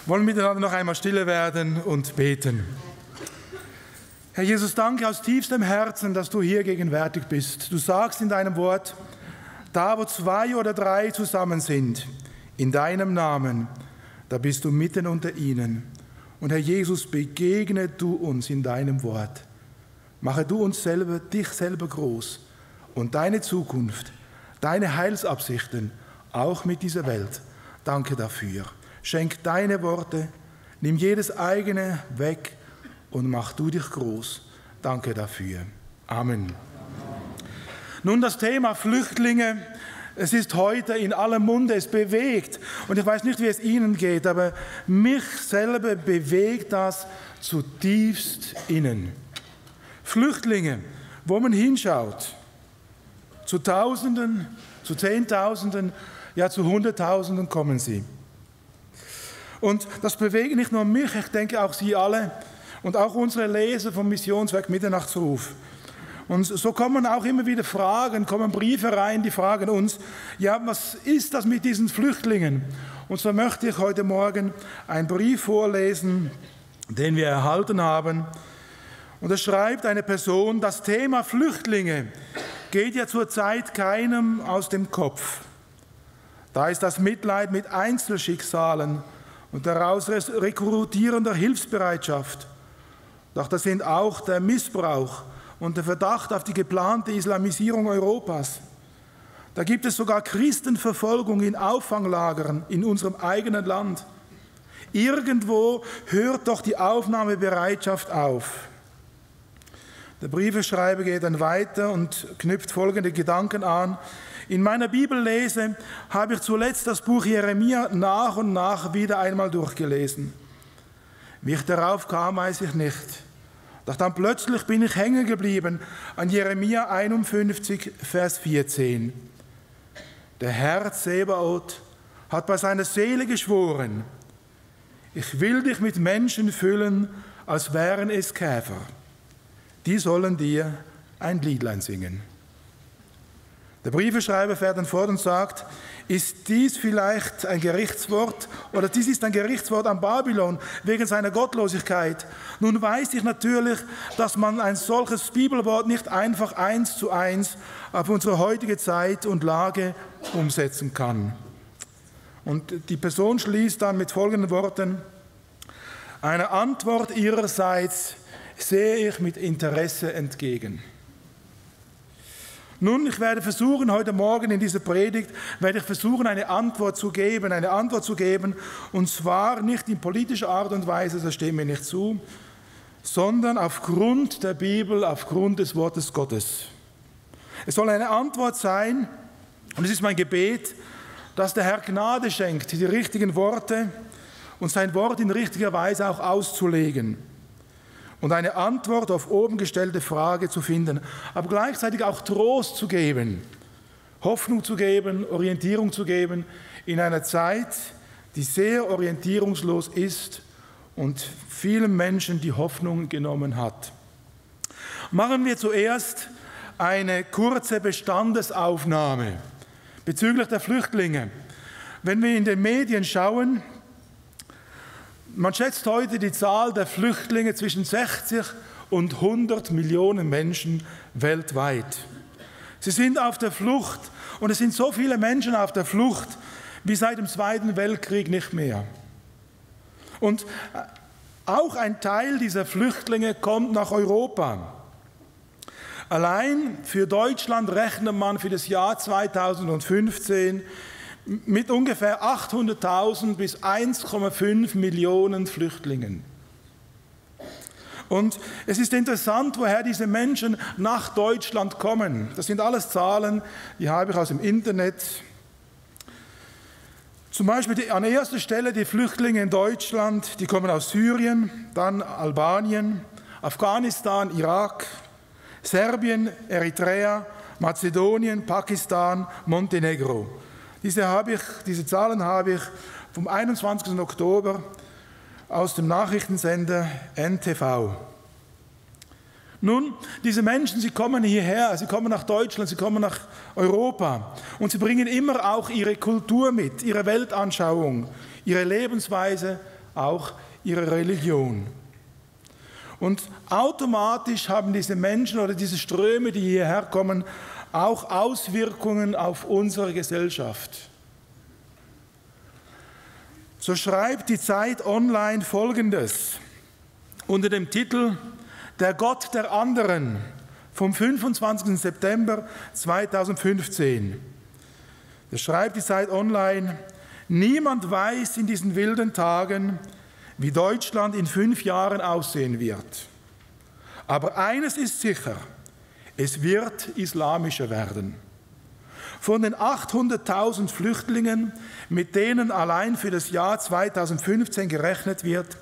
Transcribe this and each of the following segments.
Wollen wir miteinander noch einmal stille werden und beten. Herr Jesus, danke aus tiefstem Herzen, dass du hier gegenwärtig bist. Du sagst in deinem Wort, da wo 2 oder 3 zusammen sind, in deinem Namen, da bist du mitten unter ihnen. Und Herr Jesus, begegne du uns in deinem Wort. Mache du uns selber, dich selber groß und deine Zukunft, deine Heilsabsichten, auch mit dieser Welt. Danke dafür. Schenk deine Worte, nimm jedes eigene weg und mach du dich groß. Danke dafür. Amen. Nun das Thema Flüchtlinge, es ist heute in aller Munde, es bewegt. Und ich weiß nicht, wie es Ihnen geht, aber mich selber bewegt das zutiefst innen. Flüchtlinge, wo man hinschaut, zu Tausenden, zu Zehntausenden, ja zu Hunderttausenden kommen sie. Und das bewegt nicht nur mich, ich denke auch Sie alle und auch unsere Leser vom Missionswerk Mitternachtsruf. Und so kommen auch immer wieder Fragen, kommen Briefe rein, die fragen uns, ja, was ist das mit diesen Flüchtlingen? Und so möchte ich heute Morgen einen Brief vorlesen, den wir erhalten haben. Und da schreibt eine Person, das Thema Flüchtlinge geht ja zurzeit keinem aus dem Kopf. Da ist das Mitleid mit Einzelschicksalen und daraus rekrutierender Hilfsbereitschaft. Doch das sind auch der Missbrauch und der Verdacht auf die geplante Islamisierung Europas. Da gibt es sogar Christenverfolgung in Auffanglagern in unserem eigenen Land. Irgendwo hört doch die Aufnahmebereitschaft auf. Der Briefeschreiber geht dann weiter und knüpft folgende Gedanken an. In meiner Bibellese habe ich zuletzt das Buch Jeremia nach und nach wieder einmal durchgelesen. Wie ich darauf kam, weiß ich nicht. Doch dann plötzlich bin ich hängen geblieben an Jeremia 51, Vers 14. Der Herr Zebaoth hat bei seiner Seele geschworen, ich will dich mit Menschen füllen, als wären es Käfer. Die sollen dir ein Liedlein singen. Der Briefeschreiber fährt dann fort und sagt, ist dies vielleicht ein Gerichtswort oder dies ist ein Gerichtswort an Babylon wegen seiner Gottlosigkeit. Nun weiß ich natürlich, dass man ein solches Bibelwort nicht einfach 1:1 auf unsere heutige Zeit und Lage umsetzen kann. Und die Person schließt dann mit folgenden Worten, eine Antwort ihrerseits sehe ich mit Interesse entgegen. Nun, ich werde versuchen, heute Morgen in dieser Predigt, eine Antwort zu geben, und zwar nicht in politischer Art und Weise, das steht mir nicht zu, sondern aufgrund der Bibel, aufgrund des Wortes Gottes. Es soll eine Antwort sein, und es ist mein Gebet, dass der Herr Gnade schenkt, die richtigen Worte und sein Wort in richtiger Weise auch auszulegen. Und eine Antwort auf oben gestellte Frage zu finden, aber gleichzeitig auch Trost zu geben, Hoffnung zu geben, Orientierung zu geben in einer Zeit, die sehr orientierungslos ist und vielen Menschen die Hoffnung genommen hat. Machen wir zuerst eine kurze Bestandesaufnahme bezüglich der Flüchtlinge. Wenn wir in den Medien schauen, man schätzt heute die Zahl der Flüchtlinge zwischen 60 und 100 Millionen Menschen weltweit. Sie sind auf der Flucht und es sind so viele Menschen auf der Flucht wie seit dem Zweiten Weltkrieg nicht mehr. Und auch ein Teil dieser Flüchtlinge kommt nach Europa. Allein für Deutschland rechnet man für das Jahr 2015 mit ungefähr 800.000 bis 1,5 Millionen Flüchtlingen. Und es ist interessant, woher diese Menschen nach Deutschland kommen. Das sind alles Zahlen, die habe ich aus dem Internet. Zum Beispiel an erster Stelle die Flüchtlinge in Deutschland, die kommen aus Syrien, dann Albanien, Afghanistan, Irak, Serbien, Eritrea, Mazedonien, Pakistan, Montenegro. Diese Zahlen habe ich vom 21. Oktober aus dem Nachrichtensender NTV. Nun, diese Menschen, sie kommen hierher, sie kommen nach Deutschland, sie kommen nach Europa und sie bringen immer auch ihre Kultur mit, ihre Weltanschauung, ihre Lebensweise, auch ihre Religion. Und automatisch haben diese Menschen oder diese Ströme, die hierher kommen, auch Auswirkungen auf unsere Gesellschaft. So schreibt die Zeit Online Folgendes unter dem Titel Der Gott der anderen vom 25. September 2015. Da schreibt die Zeit Online: Niemand weiß in diesen wilden Tagen, wie Deutschland in 5 Jahren aussehen wird. Aber eines ist sicher: Es wird islamischer werden. Von den 800.000 Flüchtlingen, mit denen allein für das Jahr 2015 gerechnet wird,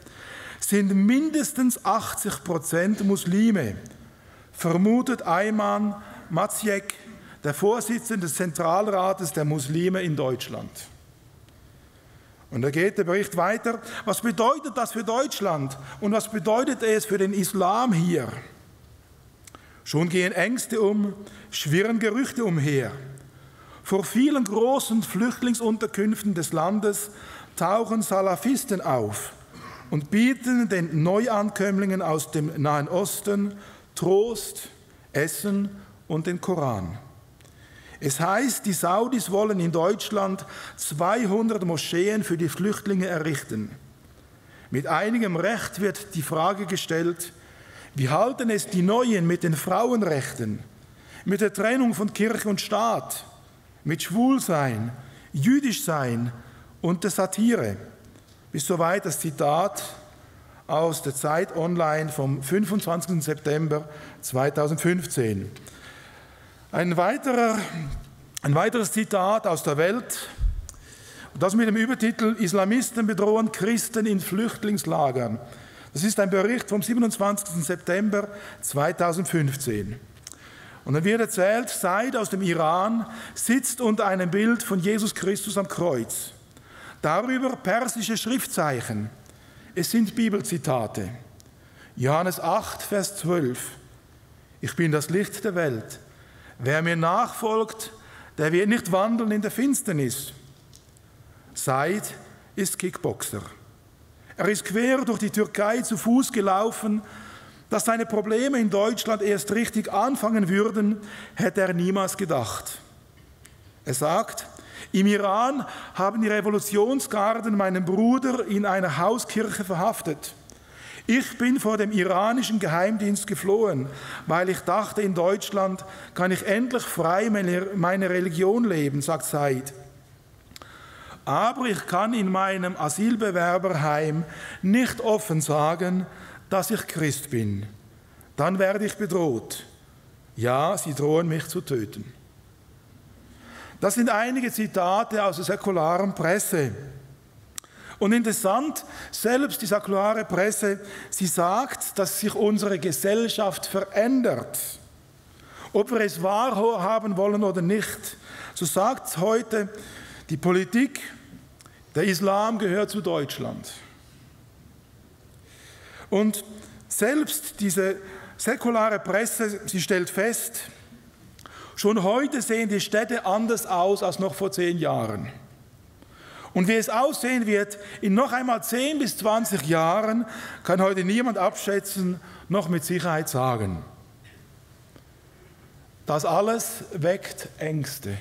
sind mindestens 80% Muslime, vermutet Ayman Maciek, der Vorsitzende des Zentralrates der Muslime in Deutschland. Und da geht der Bericht weiter. Was bedeutet das für Deutschland und was bedeutet es für den Islam hier? Schon gehen Ängste um, schwirren Gerüchte umher. Vor vielen großen Flüchtlingsunterkünften des Landes tauchen Salafisten auf und bieten den Neuankömmlingen aus dem Nahen Osten Trost, Essen und den Koran. Es heißt, die Saudis wollen in Deutschland 200 Moscheen für die Flüchtlinge errichten. Mit einigem Recht wird die Frage gestellt: Wie halten es die Neuen mit den Frauenrechten, mit der Trennung von Kirche und Staat, mit Schwulsein, Jüdischsein und der Satire? Bis soweit das Zitat aus der Zeit Online vom 25. September 2015. Ein weiteres Zitat aus der Welt, das mit dem Übertitel Islamisten bedrohen Christen in Flüchtlingslagern. Das ist ein Bericht vom 27. September 2015. Und dann wird erzählt, Said aus dem Iran sitzt unter einem Bild von Jesus Christus am Kreuz. Darüber persische Schriftzeichen. Es sind Bibelzitate. Johannes 8, Vers 12. Ich bin das Licht der Welt. Wer mir nachfolgt, der wird nicht wandeln in der Finsternis. Said ist Kickboxer. Er ist quer durch die Türkei zu Fuß gelaufen. Dass seine Probleme in Deutschland erst richtig anfangen würden, hätte er niemals gedacht. Er sagt: Im Iran haben die Revolutionsgarden meinen Bruder in einer Hauskirche verhaftet. Ich bin vor dem iranischen Geheimdienst geflohen, weil ich dachte, in Deutschland kann ich endlich frei meine Religion leben, sagt Said. Aber ich kann in meinem Asylbewerberheim nicht offen sagen, dass ich Christ bin. Dann werde ich bedroht. Ja, sie drohen mich zu töten. Das sind einige Zitate aus der säkularen Presse. Und interessant, selbst die säkulare Presse, sie sagt, dass sich unsere Gesellschaft verändert. Ob wir es wahrhaben wollen oder nicht, so sagt heute die Politik, der Islam gehört zu Deutschland. Und selbst diese säkulare Presse, sie stellt fest, schon heute sehen die Städte anders aus als noch vor 10 Jahren. Und wie es aussehen wird, in noch einmal 10 bis 20 Jahren, kann heute niemand abschätzen, noch mit Sicherheit sagen. Das alles weckt Ängste.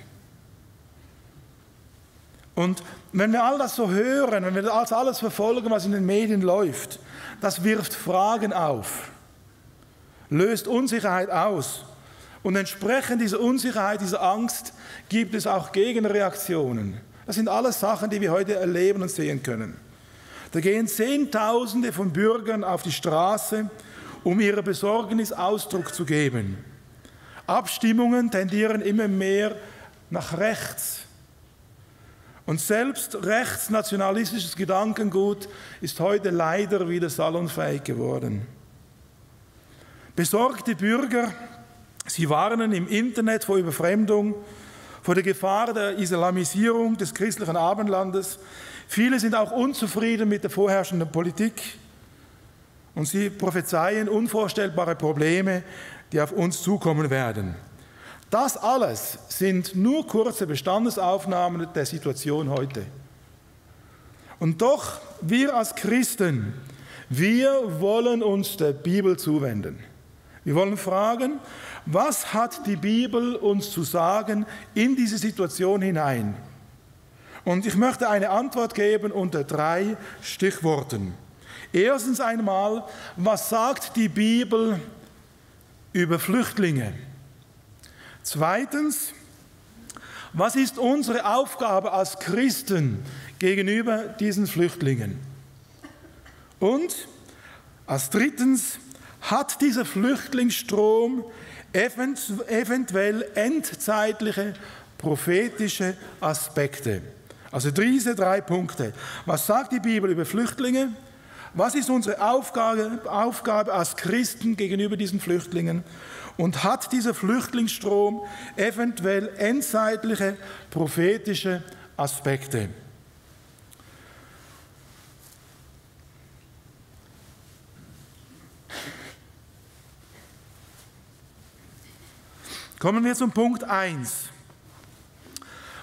Und wenn wir all das so hören, wenn wir das alles verfolgen, was in den Medien läuft, das wirft Fragen auf, löst Unsicherheit aus. Und entsprechend dieser Unsicherheit, dieser Angst, gibt es auch Gegenreaktionen. Das sind alles Sachen, die wir heute erleben und sehen können. Da gehen Zehntausende von Bürgern auf die Straße, um ihrer Besorgnis Ausdruck zu geben. Abstimmungen tendieren immer mehr nach rechts. Und selbst rechtsnationalistisches Gedankengut ist heute leider wieder salonfähig geworden. Besorgte Bürger, sie warnen im Internet vor Überfremdung, vor der Gefahr der Islamisierung des christlichen Abendlandes. Viele sind auch unzufrieden mit der vorherrschenden Politik und sie prophezeien unvorstellbare Probleme, die auf uns zukommen werden. Das alles sind nur kurze Bestandesaufnahmen der Situation heute. Und doch, wir als Christen, wir wollen uns der Bibel zuwenden. Wir wollen fragen, was hat die Bibel uns zu sagen in diese Situation hinein? Und ich möchte eine Antwort geben unter 3 Stichworten. Erstens einmal, was sagt die Bibel über Flüchtlinge? Zweitens, was ist unsere Aufgabe als Christen gegenüber diesen Flüchtlingen? Und als drittens, hat dieser Flüchtlingsstrom eventuell endzeitliche prophetische Aspekte? Also diese 3 Punkte. Was sagt die Bibel über Flüchtlinge? Was ist unsere Aufgabe als Christen gegenüber diesen Flüchtlingen? Und hat dieser Flüchtlingsstrom eventuell endzeitliche prophetische Aspekte? Kommen wir zum Punkt 1.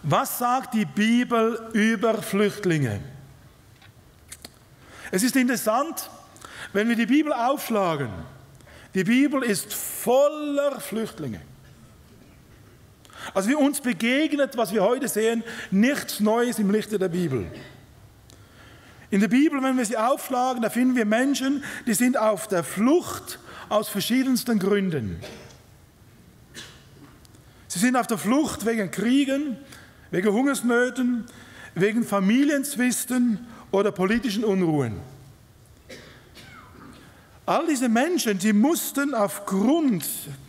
Was sagt die Bibel über Flüchtlinge? Es ist interessant, wenn wir die Bibel aufschlagen. Die Bibel ist voller Flüchtlinge. Also wie uns begegnet, was wir heute sehen, nichts Neues im Lichte der Bibel. In der Bibel, wenn wir sie aufschlagen, da finden wir Menschen, die sind auf der Flucht aus verschiedensten Gründen. Sie sind auf der Flucht wegen Kriegen, wegen Hungersnöten, wegen Familienzwisten oder politischen Unruhen. All diese Menschen, die mussten aufgrund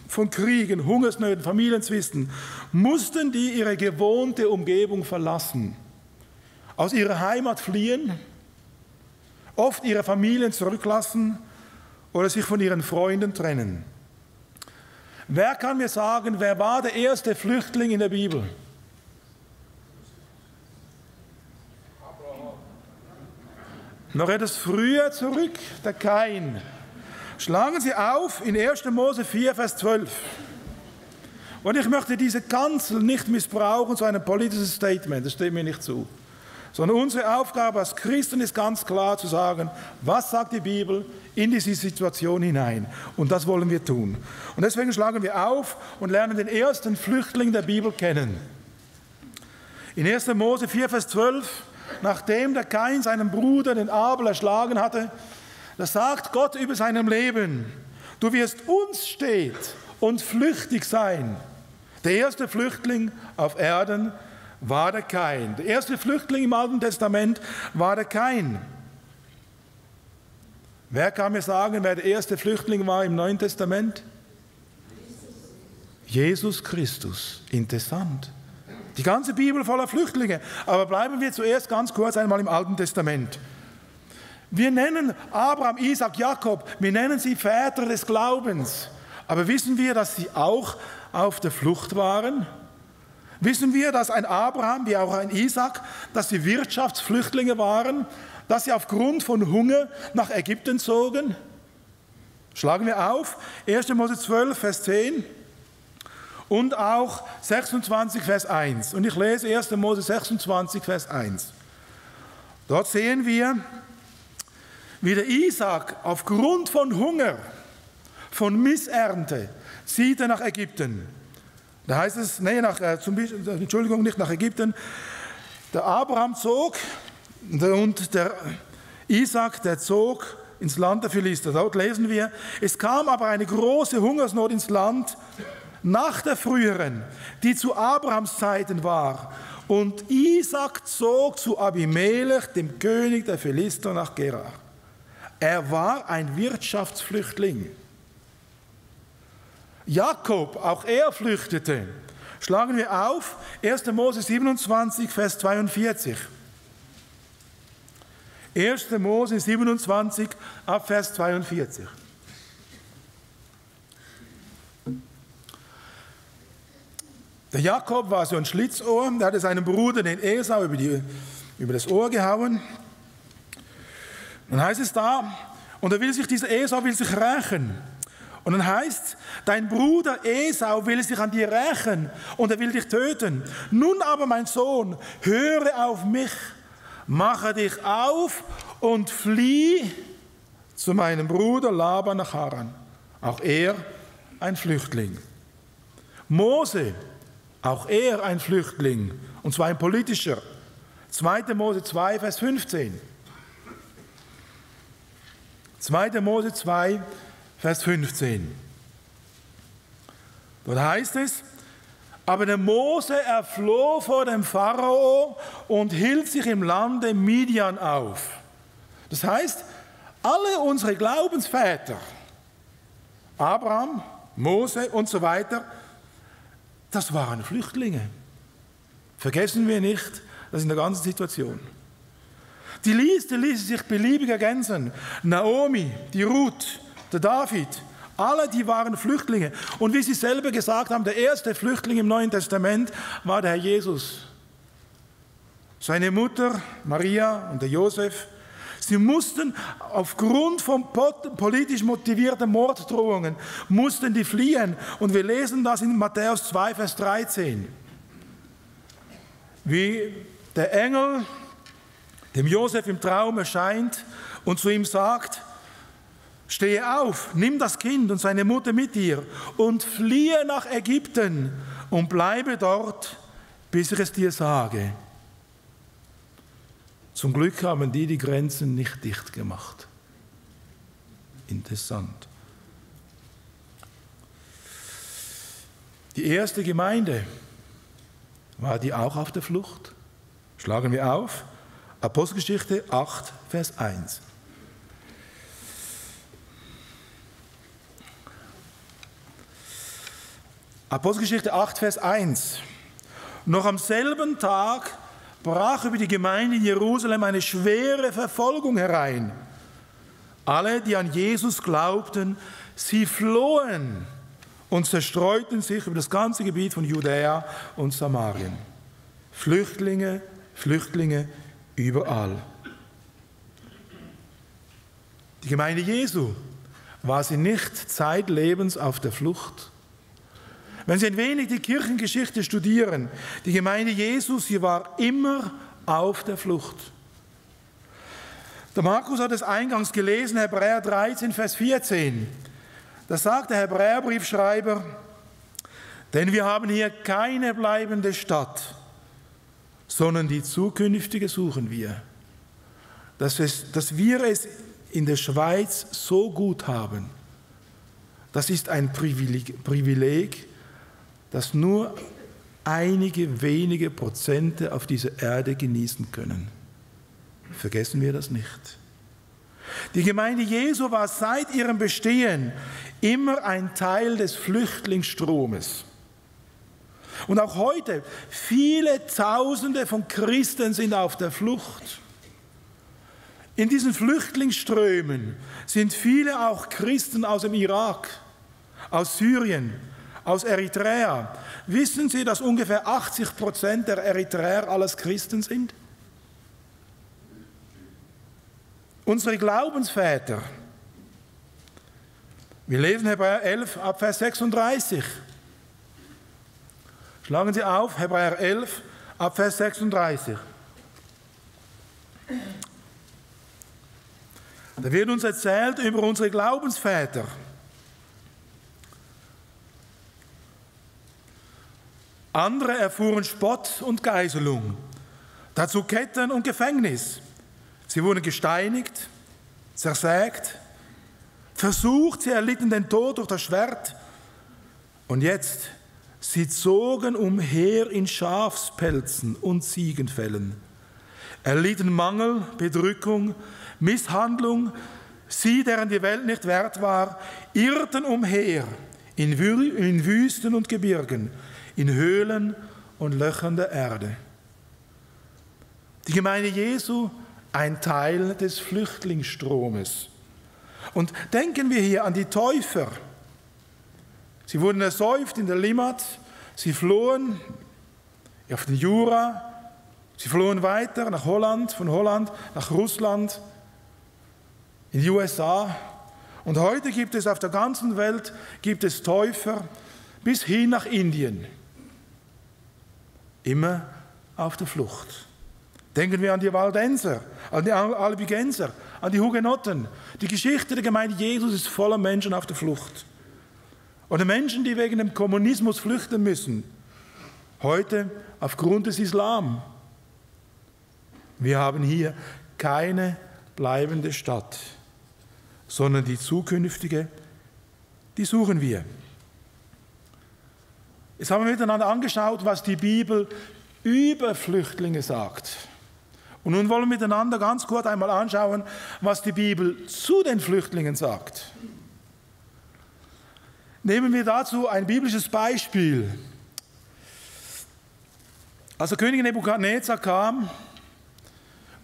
von Kriegen, Hungersnöten, Familienzwisten, mussten die ihre gewohnte Umgebung verlassen, aus ihrer Heimat fliehen, oft ihre Familien zurücklassen oder sich von ihren Freunden trennen. Wer kann mir sagen, wer war der erste Flüchtling in der Bibel? Noch etwas früher zurück, der Kain. Schlagen Sie auf in 1. Mose 4, Vers 12. Und ich möchte diese Kanzel nicht missbrauchen zu einem politischen Statement, das steht mir nicht zu. Sondern unsere Aufgabe als Christen ist ganz klar zu sagen, was sagt die Bibel in diese Situation hinein. Und das wollen wir tun. Und deswegen schlagen wir auf und lernen den ersten Flüchtling der Bibel kennen. In 1. Mose 4, Vers 12, nachdem der Kain seinen Bruder, den Abel, erschlagen hatte, da sagt Gott über seinem Leben, du wirst unstet und flüchtig sein. Der erste Flüchtling auf Erden war der Kain. Der erste Flüchtling im Alten Testament war der Kain. Wer kann mir sagen, wer der erste Flüchtling war im Neuen Testament? Jesus Christus. Interessant. Die ganze Bibel voller Flüchtlinge. Aber bleiben wir zuerst ganz kurz einmal im Alten Testament. Wir nennen Abraham, Isaac, Jakob, wir nennen sie Väter des Glaubens. Aber wissen wir, dass sie auch auf der Flucht waren? Wissen wir, dass ein Abraham, wie auch ein Isaac, dass sie Wirtschaftsflüchtlinge waren, dass sie aufgrund von Hunger nach Ägypten zogen? Schlagen wir auf, 1. Mose 12, Vers 10 und auch 26, Vers 1. Und ich lese 1. Mose 26, Vers 1. Dort sehen wir, wie der Isaac aufgrund von Hunger, von Missernte, zieht er nach Ägypten. Da heißt es, nicht nach Ägypten, der Abraham zog und der Isaac, der zog ins Land der Philister. Dort lesen wir, es kam aber eine große Hungersnot ins Land nach der früheren, die zu Abrahams Zeiten war. Und Isaac zog zu Abimelech, dem König der Philister, nach Gerar. Er war ein Wirtschaftsflüchtling. Jakob, auch er flüchtete. Schlagen wir auf, 1. Mose 27, Vers 42. 1. Mose 27, ab Vers 42. Der Jakob war so ein Schlitzohr, der hatte seinem Bruder, den Esau, über das Ohr gehauen. Dann heißt es da, und dieser Esau will sich rächen. Und dann heißt es, dein Bruder Esau will sich an dir rächen und er will dich töten. Nun aber, mein Sohn, höre auf mich, mache dich auf und flieh zu meinem Bruder Laban nach Haran. Auch er ein Flüchtling. Mose, auch er ein Flüchtling, und zwar ein politischer. 2. Mose 2, Vers 15. 2. Mose 2, Vers 15. Dort heißt es, aber der Mose erfloh vor dem Pharao und hielt sich im Lande Midian auf. Das heißt, alle unsere Glaubensväter, Abraham, Mose und so weiter, das waren Flüchtlinge. Vergessen wir nicht, das in der ganzen Situation. Die Liste ließ sich beliebig ergänzen. Naomi, die Ruth, der David, alle, die waren Flüchtlinge. Und wie sie selber gesagt haben, der erste Flüchtling im Neuen Testament war der Herr Jesus. Seine Mutter Maria und der Josef, sie mussten aufgrund von politisch motivierten Morddrohungen, mussten die fliehen. Und wir lesen das in Matthäus 2, Vers 13. Wie der Engel dem Josef im Traum erscheint und zu ihm sagt, stehe auf, nimm das Kind und seine Mutter mit dir und fliehe nach Ägypten und bleibe dort, bis ich es dir sage. Zum Glück haben die Grenzen nicht dicht gemacht. Interessant. Die erste Gemeinde, war die auch auf der Flucht? Schlagen wir auf. Apostelgeschichte 8, Vers 1. Apostelgeschichte 8, Vers 1. Noch am selben Tag brach über die Gemeinde in Jerusalem eine schwere Verfolgung herein. Alle, die an Jesus glaubten, sie flohen und zerstreuten sich über das ganze Gebiet von Judäa und Samarien. Flüchtlinge, Flüchtlinge überall. Die Gemeinde Jesu, war sie nicht zeitlebens auf der Flucht? Wenn Sie ein wenig die Kirchengeschichte studieren, die Gemeinde Jesu, sie war immer auf der Flucht. Der Markus hat es eingangs gelesen, Hebräer 13, Vers 14. Da sagt der Hebräerbriefschreiber, denn wir haben hier keine bleibende Stadt, sondern die zukünftige suchen wir. Dass wir es in der Schweiz so gut haben, das ist ein Privileg, das nur einige wenige Prozente auf dieser Erde genießen können. Vergessen wir das nicht. Die Gemeinde Jesu war seit ihrem Bestehen immer ein Teil des Flüchtlingsstromes. Und auch heute, viele Tausende von Christen sind auf der Flucht. In diesen Flüchtlingsströmen sind viele auch Christen aus dem Irak, aus Syrien, aus Eritrea. Wissen Sie, dass ungefähr 80% der Eritreer alles Christen sind? Unsere Glaubensväter. Wir lesen Hebräer 11 ab Vers 36. Schlagen Sie auf, Hebräer 11 ab Vers 36. Da wird uns erzählt über unsere Glaubensväter. Andere erfuhren Spott und Geiselung, dazu Ketten und Gefängnis. Sie wurden gesteinigt, zersägt, versucht, sie erlitten den Tod durch das Schwert. Und jetzt, sie zogen umher in Schafspelzen und Ziegenfellen, erlitten Mangel, Bedrückung, Misshandlung. Sie, deren die Welt nicht wert war, irrten umher in Wüsten und Gebirgen, in Höhlen und Löchern der Erde. Die Gemeinde Jesu, ein Teil des Flüchtlingsstromes. Und denken wir hier an die Täufer. Sie wurden ersäuft in der Limmat, sie flohen auf den Jura, sie flohen weiter nach Holland, von Holland nach Russland, in die USA. Und heute gibt es auf der ganzen Welt Täufer bis hin nach Indien. Immer auf der Flucht. Denken wir an die Waldenser, an die Albigenser, an die Hugenotten. Die Geschichte der Gemeinde Jesus ist voller Menschen auf der Flucht. Oder Menschen, die wegen dem Kommunismus flüchten müssen. Heute aufgrund des Islam. Wir haben hier keine bleibende Stadt, sondern die zukünftige, die suchen wir. Jetzt haben wir miteinander angeschaut, was die Bibel über Flüchtlinge sagt. Und nun wollen wir miteinander ganz kurz einmal anschauen, was die Bibel zu den Flüchtlingen sagt. Nehmen wir dazu ein biblisches Beispiel. Als der König Nebukadnezar kam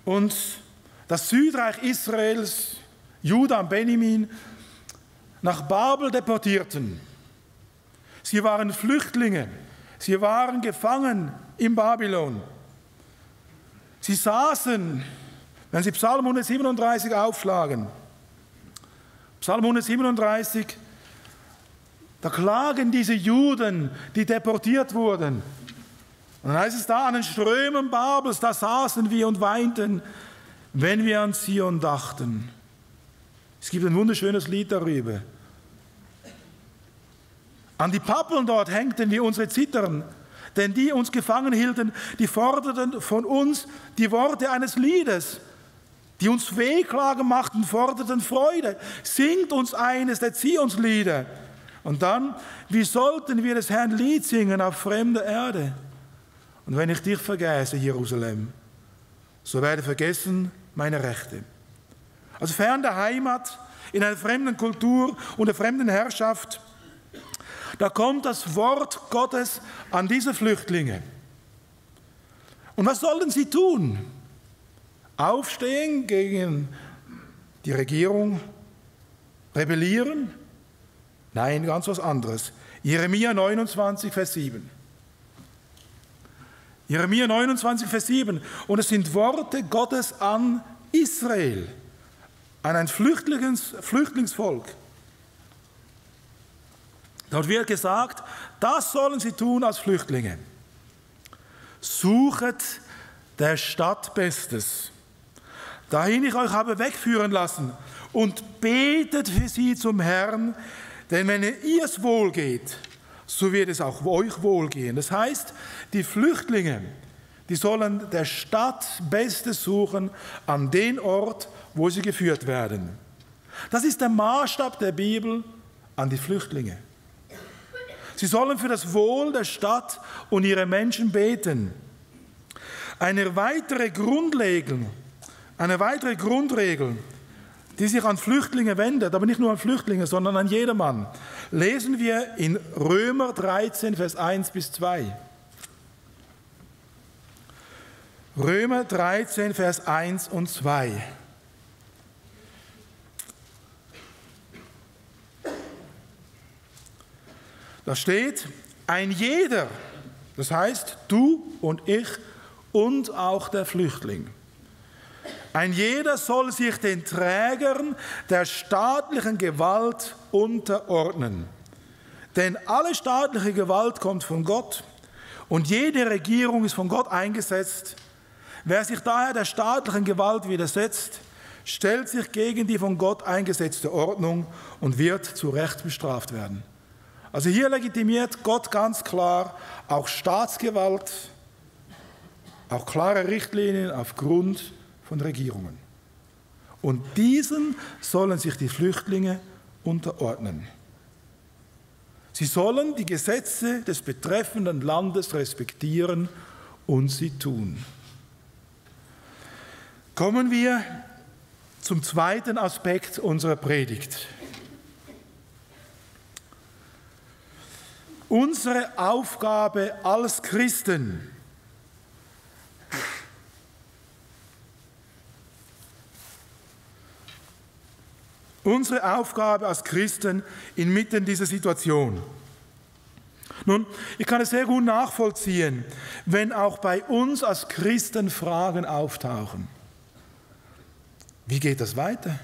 und das Südreich Israels, Juda und Benjamin, nach Babel deportierten. Sie waren Flüchtlinge, sie waren gefangen in Babylon. Sie saßen, wenn Sie Psalm 137 aufschlagen, Psalm 137, da klagen diese Juden, die deportiert wurden. Und dann heißt es da, an den Strömen Babels, da saßen wir und weinten, wenn wir an Zion dachten. Es gibt ein wunderschönes Lied darüber. An die Pappeln dort hängten wir unsere Zittern, denn die uns gefangen hielten, die forderten von uns die Worte eines Liedes. Die uns Wehklagen machten, forderten Freude. Singt uns eines der Zionslieder. Und dann, wie sollten wir des Herrn Lied singen auf fremder Erde? Und wenn ich dich vergesse, Jerusalem, so werde vergessen meine Rechte. Also fern der Heimat, in einer fremden Kultur und der fremden Herrschaft, da kommt das Wort Gottes an diese Flüchtlinge. Und was sollen sie tun? Aufstehen gegen die Regierung? Rebellieren? Nein, ganz was anderes. Jeremia 29, Vers 7. Jeremia 29, Vers 7. Und es sind Worte Gottes an Israel, an ein Flüchtlingsvolk. Dort wird gesagt, das sollen sie tun als Flüchtlinge. Suchet der Stadt Bestes, dahin ich euch habe wegführen lassen, und betet für sie zum Herrn, denn wenn ihr es wohl geht, so wird es auch euch wohlgehen. Das heißt, die Flüchtlinge, die sollen der Stadt Bestes suchen, an den Ort, wo sie geführt werden. Das ist der Maßstab der Bibel an die Flüchtlinge. Sie sollen für das Wohl der Stadt und ihre Menschen beten. Eine weitere Grundregel, die sich an Flüchtlinge wendet, aber nicht nur an Flüchtlinge, sondern an jedermann, lesen wir in Römer 13, Vers 1 bis 2. Römer 13, Vers 1 und 2. Da steht, ein jeder, das heißt du und ich und auch der Flüchtling. Ein jeder soll sich den Trägern der staatlichen Gewalt unterordnen. Denn alle staatliche Gewalt kommt von Gott und jede Regierung ist von Gott eingesetzt. Wer sich daher der staatlichen Gewalt widersetzt, stellt sich gegen die von Gott eingesetzte Ordnung und wird zu Recht bestraft werden. Also hier legitimiert Gott ganz klar auch Staatsgewalt, auch klare Richtlinien aufgrund von Regierungen. Und diesen sollen sich die Flüchtlinge unterordnen. Sie sollen die Gesetze des betreffenden Landes respektieren und sie tun. Kommen wir zum zweiten Aspekt unserer Predigt. Unsere Aufgabe als Christen. Unsere Aufgabe als Christen inmitten dieser Situation. Nun, ich kann es sehr gut nachvollziehen, wenn auch bei uns als Christen Fragen auftauchen. Wie geht das weiter?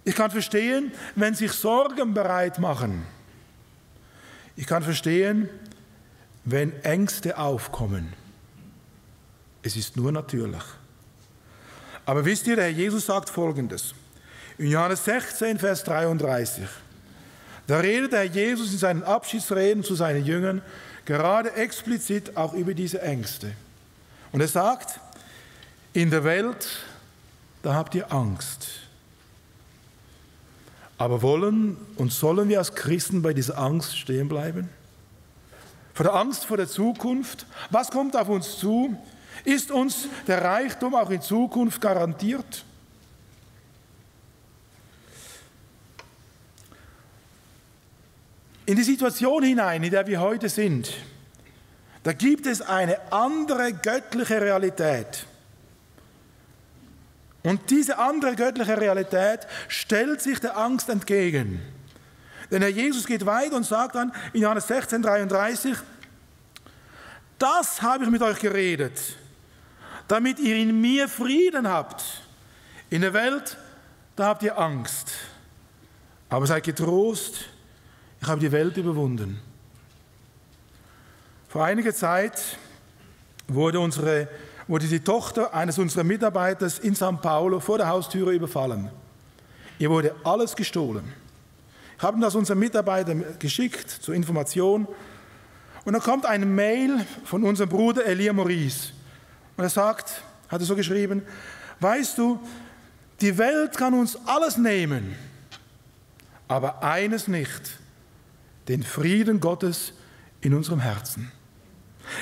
Ich kann verstehen, wenn sich Sorgen bereit machen. Ich kann verstehen, wenn Ängste aufkommen. Es ist nur natürlich. Aber wisst ihr, der Herr Jesus sagt Folgendes. In Johannes 16, Vers 33. Da redet der Herr Jesus in seinen Abschiedsreden zu seinen Jüngern gerade explizit auch über diese Ängste. Und er sagt, in der Welt, da habt ihr Angst. Aber wollen und sollen wir als Christen bei dieser Angst stehen bleiben? Vor der Angst vor der Zukunft? Was kommt auf uns zu? Ist uns der Reichtum auch in Zukunft garantiert? In die Situation hinein, in der wir heute sind, da gibt es eine andere göttliche Realität. Und diese andere göttliche Realität stellt sich der Angst entgegen. Denn Herr Jesus geht weiter und sagt dann in Johannes 16, 33, das habe ich mit euch geredet, damit ihr in mir Frieden habt. In der Welt, da habt ihr Angst. Aber seid getrost, ich habe die Welt überwunden. Vor einiger Zeit wurde die Tochter eines unserer Mitarbeiters in São Paulo vor der Haustüre überfallen. Ihr wurde alles gestohlen. Ich habe das unseren Mitarbeitern geschickt zur Information. Und dann kommt eine Mail von unserem Bruder Elia Maurice. Und er sagt, hat er so geschrieben, weißt du, die Welt kann uns alles nehmen, aber eines nicht, den Frieden Gottes in unserem Herzen.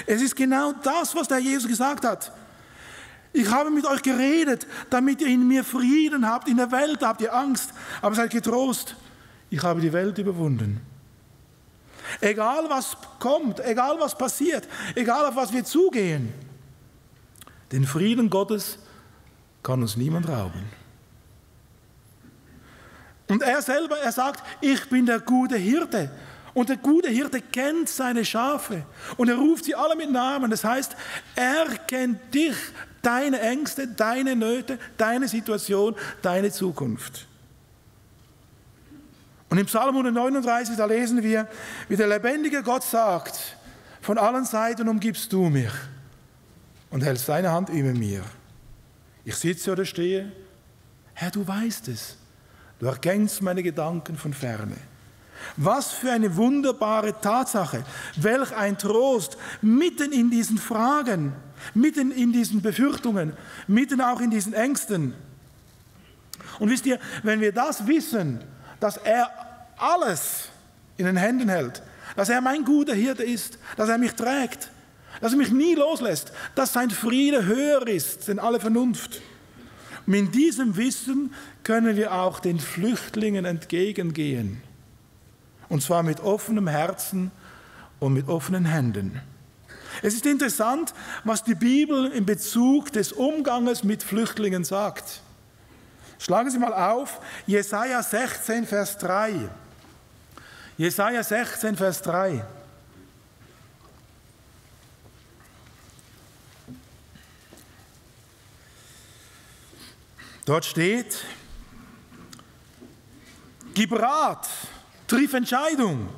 Es ist genau das, was der Jesus gesagt hat. Ich habe mit euch geredet, damit ihr in mir Frieden habt. In der Welt habt ihr Angst, aber seid getrost. Ich habe die Welt überwunden. Egal was kommt, egal was passiert, egal auf was wir zugehen, den Frieden Gottes kann uns niemand rauben. Und er selber, er sagt, ich bin der gute Hirte. Und der gute Hirte kennt seine Schafe und er ruft sie alle mit Namen. Das heißt, er kennt dich, deine Ängste, deine Nöte, deine Situation, deine Zukunft. Und im Psalm 139, da lesen wir, wie der lebendige Gott sagt, von allen Seiten umgibst du mich und hältst deine Hand über mir. Ich sitze oder stehe, Herr, du weißt es. Du erkennst meine Gedanken von ferne. Was für eine wunderbare Tatsache, welch ein Trost, mitten in diesen Fragen, mitten in diesen Befürchtungen, mitten auch in diesen Ängsten. Und wisst ihr, wenn wir das wissen, dass er alles in den Händen hält, dass er mein guter Hirte ist, dass er mich trägt, dass er mich nie loslässt, dass sein Friede höher ist denn alle Vernunft. Und in diesem Wissen können wir auch den Flüchtlingen entgegengehen. Und zwar mit offenem Herzen und mit offenen Händen. Es ist interessant, was die Bibel in Bezug des Umganges mit Flüchtlingen sagt. Schlagen Sie mal auf, Jesaja 16, Vers 3. Jesaja 16, Vers 3. Dort steht, gib Rat, triff Entscheidung.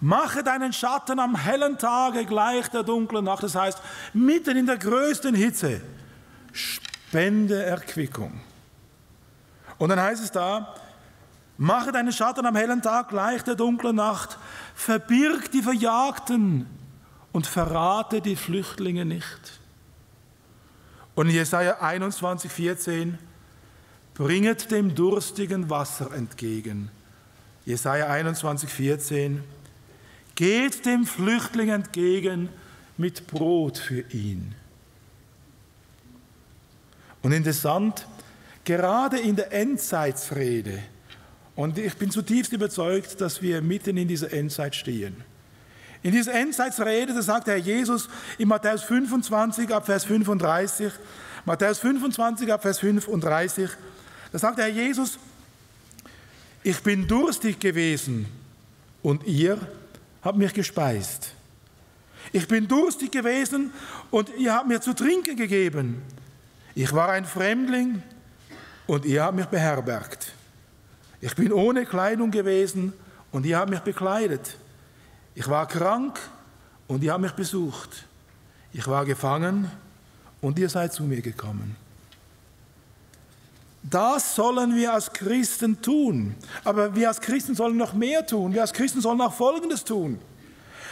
Mache deinen Schatten am hellen Tage gleich der dunklen Nacht. Das heißt, mitten in der größten Hitze, spende Erquickung. Und dann heißt es da, mache deinen Schatten am hellen Tag gleich der dunklen Nacht, verbirg die Verjagten und verrate die Flüchtlinge nicht. Und in Jesaja 21, 14, bringet dem Durstigen Wasser entgegen. Jesaja 21, 14, geht dem Flüchtling entgegen mit Brot für ihn. Und interessant, gerade in der Endzeitsrede, und ich bin zutiefst überzeugt, dass wir mitten in dieser Endzeit stehen. In dieser Endzeitsrede, da sagt der Herr Jesus in Matthäus 25 ab Vers 35, Matthäus 25 ab Vers 35, da sagt der Herr Jesus, ich bin durstig gewesen und ihr habt mich gespeist. Ich bin durstig gewesen und ihr habt mir zu trinken gegeben. Ich war ein Fremdling und ihr habt mich beherbergt. Ich bin ohne Kleidung gewesen und ihr habt mich bekleidet. Ich war krank und ihr habt mich besucht. Ich war gefangen und ihr seid zu mir gekommen. Das sollen wir als Christen tun. Aber wir als Christen sollen noch mehr tun. Wir als Christen sollen auch Folgendes tun.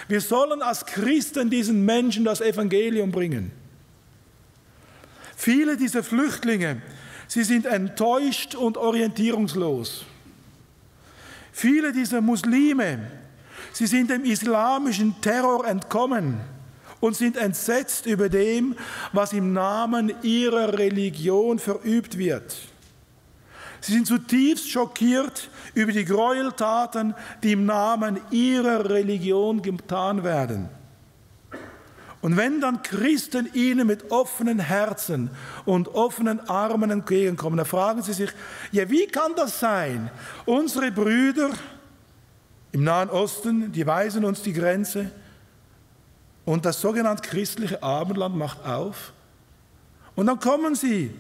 Wir sollen als Christen diesen Menschen das Evangelium bringen. Viele dieser Flüchtlinge, sie sind enttäuscht und orientierungslos. Viele dieser Muslime, sie sind dem islamischen Terror entkommen und sind entsetzt über dem, was im Namen ihrer Religion verübt wird. Sie sind zutiefst schockiert über die Gräueltaten, die im Namen ihrer Religion getan werden. Und wenn dann Christen ihnen mit offenen Herzen und offenen Armen entgegenkommen, dann fragen sie sich, ja, wie kann das sein? Unsere Brüder im Nahen Osten, die weisen uns die Grenze und das sogenannte christliche Abendland macht auf. Und dann kommen sie.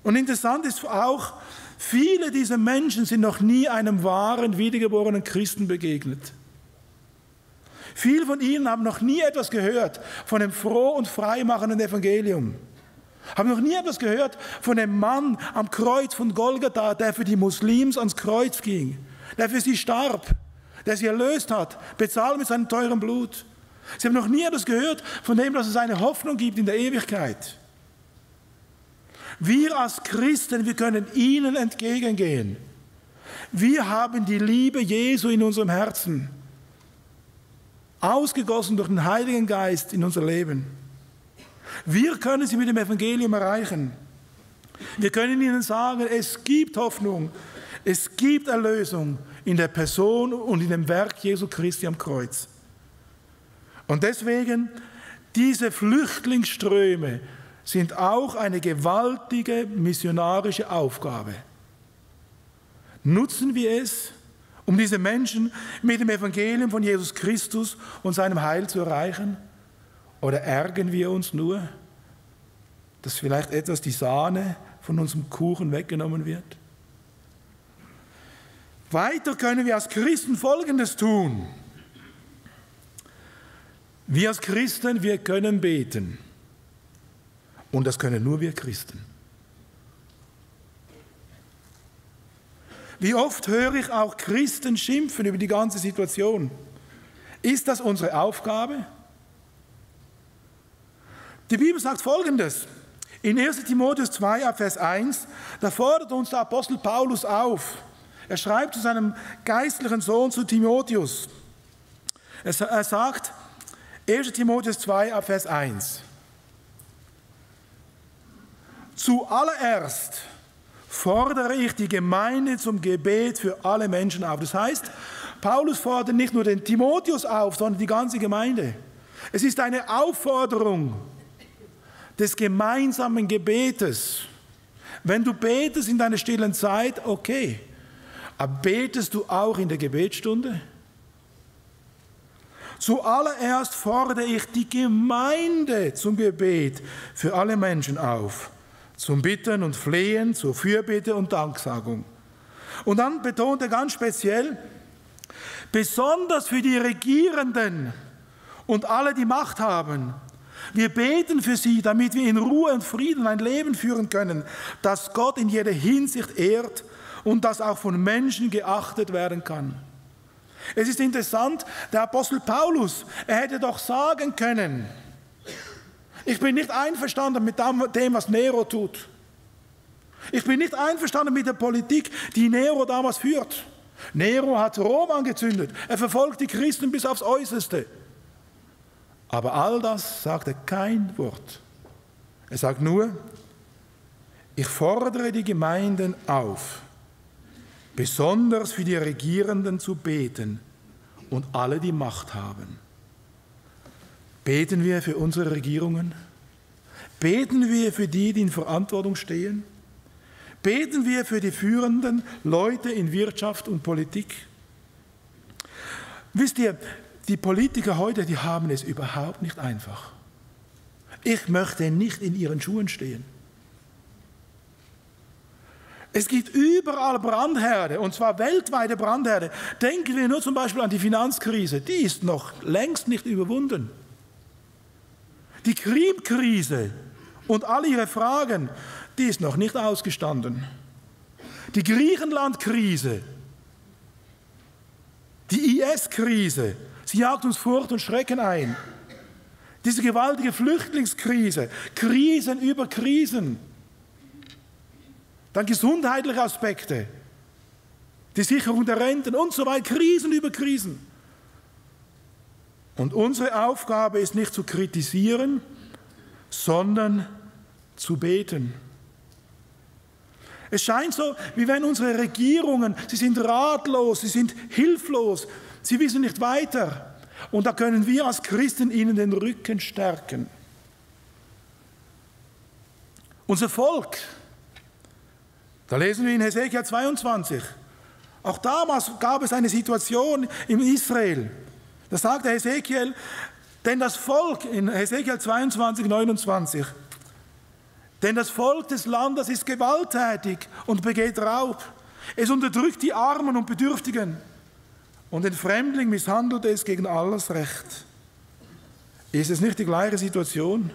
Und interessant ist auch, viele dieser Menschen sind noch nie einem wahren, wiedergeborenen Christen begegnet. Viele von ihnen haben noch nie etwas gehört von dem froh- und freimachenden Evangelium. Haben noch nie etwas gehört von dem Mann am Kreuz von Golgatha, der für die Muslims ans Kreuz ging, der für sie starb, der sie erlöst hat, bezahlt mit seinem teuren Blut. Sie haben noch nie etwas gehört von dem, dass es eine Hoffnung gibt in der Ewigkeit. Wir als Christen, wir können ihnen entgegengehen. Wir haben die Liebe Jesu in unserem Herzen, ausgegossen durch den Heiligen Geist in unser Leben. Wir können sie mit dem Evangelium erreichen. Wir können ihnen sagen, es gibt Hoffnung, es gibt Erlösung in der Person und in dem Werk Jesu Christi am Kreuz. Und deswegen, diese Flüchtlingsströme sind auch eine gewaltige missionarische Aufgabe. Nutzen wir es, um diese Menschen mit dem Evangelium von Jesus Christus und seinem Heil zu erreichen? Oder ärgern wir uns nur, dass vielleicht etwas die Sahne von unserem Kuchen weggenommen wird? Weiter können wir als Christen Folgendes tun. Wir als Christen, wir können beten. Und das können nur wir Christen. Wie oft höre ich auch Christen schimpfen über die ganze Situation. Ist das unsere Aufgabe? Die Bibel sagt Folgendes. In 1. Timotheus 2, Vers 1, da fordert uns der Apostel Paulus auf. Er schreibt zu seinem geistlichen Sohn, zu Timotheus. Er sagt, 1. Timotheus 2, Vers 1. Zuallererst fordere ich die Gemeinde zum Gebet für alle Menschen auf. Das heißt, Paulus fordert nicht nur den Timotheus auf, sondern die ganze Gemeinde. Es ist eine Aufforderung des gemeinsamen Gebetes. Wenn du betest in deiner stillen Zeit, okay. Aber betest du auch in der Gebetsstunde? Zuallererst fordere ich die Gemeinde zum Gebet für alle Menschen auf. Zum Bitten und Flehen, zur Fürbitte und Danksagung. Und dann betont er ganz speziell, besonders für die Regierenden und alle, die Macht haben. Wir beten für sie, damit wir in Ruhe und Frieden ein Leben führen können, das Gott in jeder Hinsicht ehrt und das auch von Menschen geachtet werden kann. Es ist interessant, der Apostel Paulus, er hätte doch sagen können, ich bin nicht einverstanden mit dem, was Nero tut. Ich bin nicht einverstanden mit der Politik, die Nero damals führt. Nero hat Rom angezündet. Er verfolgt die Christen bis aufs Äußerste. Aber all das sagt er kein Wort. Er sagt nur, ich fordere die Gemeinden auf, besonders für die Regierenden zu beten und alle, die Macht haben. Beten wir für unsere Regierungen? Beten wir für die, die in Verantwortung stehen? Beten wir für die führenden Leute in Wirtschaft und Politik? Wisst ihr, die Politiker heute, die haben es überhaupt nicht einfach. Ich möchte nicht in ihren Schuhen stehen. Es gibt überall Brandherde, und zwar weltweite Brandherde. Denken wir nur zum Beispiel an die Finanzkrise, die ist noch längst nicht überwunden. Die Krim-Krise, und all ihre Fragen, die ist noch nicht ausgestanden. Die Griechenland-Krise, die IS-Krise, sie jagt uns Furcht und Schrecken ein. Diese gewaltige Flüchtlingskrise, Krisen über Krisen. Dann gesundheitliche Aspekte, die Sicherung der Renten und so weiter, Krisen über Krisen. Und unsere Aufgabe ist nicht zu kritisieren, sondern zu beten. Es scheint so, wie wenn unsere Regierungen, sie sind ratlos, sie sind hilflos, sie wissen nicht weiter. Und da können wir als Christen ihnen den Rücken stärken. Unser Volk, da lesen wir in Hesekiel 22, auch damals gab es eine Situation in Israel. Da sagte Hesekiel, denn das Volk, in Hesekiel 22, 29, denn das Volk des Landes ist gewalttätig und begeht Raub. Es unterdrückt die Armen und Bedürftigen und den Fremdling misshandelt es gegen alles Recht. Ist es nicht die gleiche Situation?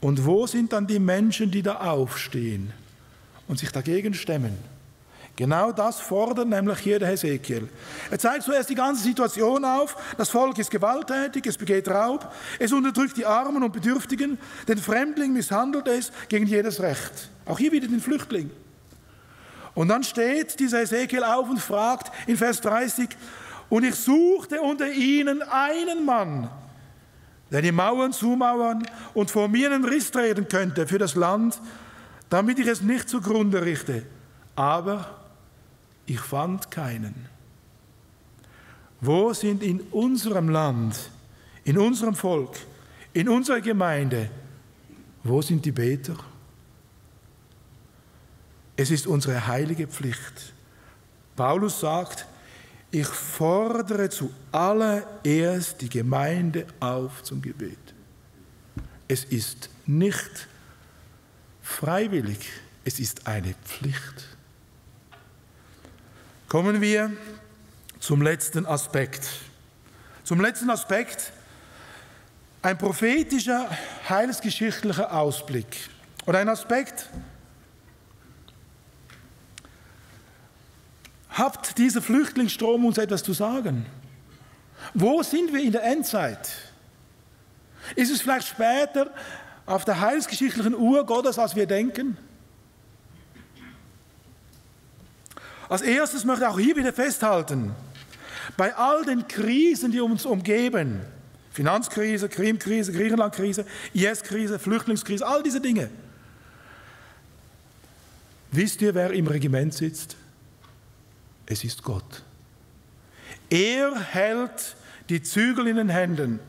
Und wo sind dann die Menschen, die da aufstehen und sich dagegen stemmen? Genau das fordert nämlich hier der Hesekiel. Er zeigt zuerst die ganze Situation auf. Das Volk ist gewalttätig, es begeht Raub, es unterdrückt die Armen und Bedürftigen, den Fremdling misshandelt es gegen jedes Recht. Auch hier wieder den Flüchtling. Und dann steht dieser Hesekiel auf und fragt in Vers 30, und ich suchte unter ihnen einen Mann, der die Mauern zumauern und vor mir einen Riss treten könnte für das Land, damit ich es nicht zugrunde richte. Aber ich fand keinen. Wo sind in unserem Land, in unserem Volk, in unserer Gemeinde, wo sind die Beter? Es ist unsere heilige Pflicht. Paulus sagt, ich fordere zuallererst die Gemeinde auf zum Gebet. Es ist nicht freiwillig, es ist eine Pflicht. Kommen wir zum letzten Aspekt. Zum letzten Aspekt, ein prophetischer, heilsgeschichtlicher Ausblick. Oder ein Aspekt, hat dieser Flüchtlingsstrom uns etwas zu sagen? Wo sind wir in der Endzeit? Ist es vielleicht später auf der heilsgeschichtlichen Uhr Gottes, als wir denken? Als erstes möchte ich auch hier wieder festhalten, bei all den Krisen, die uns umgeben, Finanzkrise, Krimkrise, Griechenlandkrise, IS-Krise, Flüchtlingskrise, all diese Dinge. Wisst ihr, wer im Regiment sitzt? Es ist Gott. Er hält die Zügel in den Händen.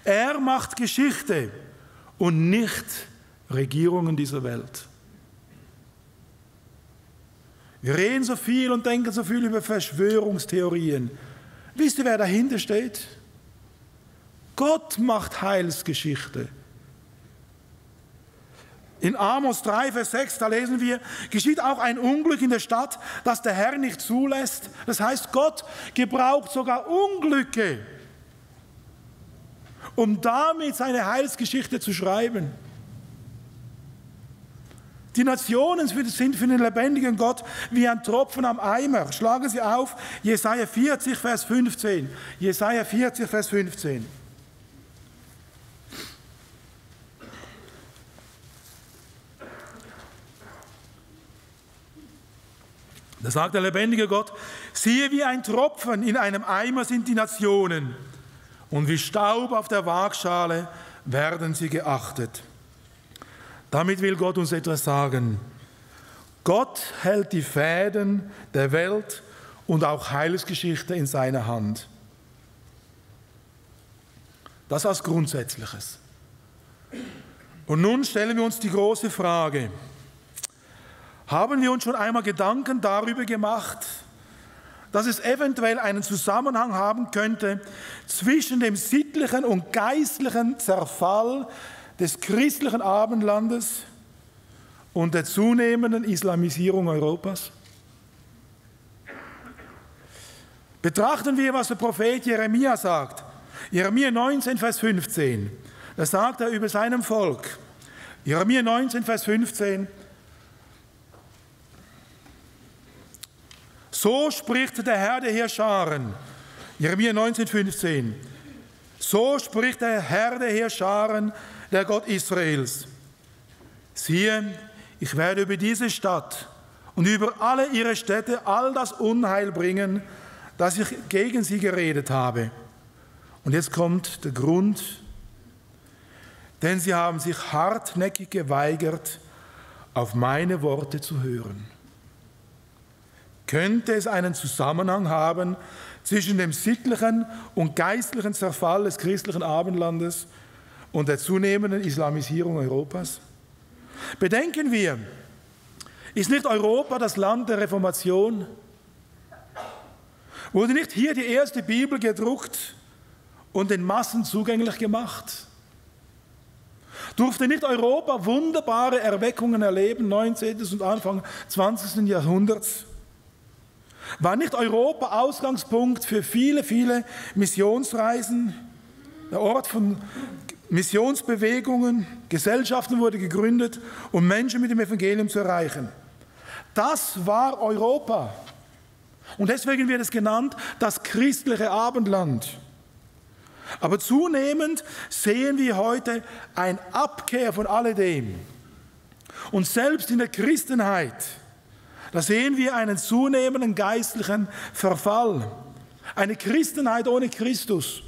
Er macht Geschichte und nicht Regierungen dieser Welt. Wir reden so viel und denken so viel über Verschwörungstheorien. Wisst ihr, wer dahinter steht? Gott macht Heilsgeschichte. In Amos 3, Vers 6, da lesen wir, geschieht auch ein Unglück in der Stadt, das der Herr nicht zulässt. Das heißt, Gott gebraucht sogar Unglücke, um damit seine Heilsgeschichte zu schreiben. Die Nationen sind für den lebendigen Gott wie ein Tropfen am Eimer. Schlagen Sie auf, Jesaja 40, Vers 15. Jesaja 40, Vers 15. Da sagt der lebendige Gott, siehe, wie ein Tropfen in einem Eimer sind die Nationen und wie Staub auf der Waagschale werden sie geachtet. Damit will Gott uns etwas sagen. Gott hält die Fäden der Welt und auch Heilsgeschichte in seiner Hand. Das als Grundsätzliches. Und nun stellen wir uns die große Frage, haben wir uns schon einmal Gedanken darüber gemacht, dass es eventuell einen Zusammenhang haben könnte zwischen dem sittlichen und geistlichen Zerfall des christlichen Abendlandes und der zunehmenden Islamisierung Europas? Betrachten wir, was der Prophet Jeremia sagt. Jeremia 19, Vers 15. Da sagt er über seinem Volk, Jeremia 19, Vers 15, so spricht der Herr der Heerscharen, Jeremia 19, 15, so spricht der Herr der Heerscharen, der Gott Israels. Siehe, ich werde über diese Stadt und über alle ihre Städte all das Unheil bringen, das ich gegen sie geredet habe. Und jetzt kommt der Grund, denn sie haben sich hartnäckig geweigert, auf meine Worte zu hören. Könnte es einen Zusammenhang haben zwischen dem sittlichen und geistlichen Zerfall des christlichen Abendlandes und der zunehmenden Islamisierung Europas? Bedenken wir, ist nicht Europa das Land der Reformation? Wurde nicht hier die erste Bibel gedruckt und den Massen zugänglich gemacht? Durfte nicht Europa wunderbare Erweckungen erleben, 19. und Anfang 20. Jahrhunderts? War nicht Europa Ausgangspunkt für viele, viele Missionsreisen, der Ort von Missionsbewegungen, Gesellschaften wurde gegründet, um Menschen mit dem Evangelium zu erreichen? Das war Europa. Und deswegen wird es genannt, das christliche Abendland. Aber zunehmend sehen wir heute eine Abkehr von alledem. Und selbst in der Christenheit, da sehen wir einen zunehmenden geistlichen Verfall. Eine Christenheit ohne Christus.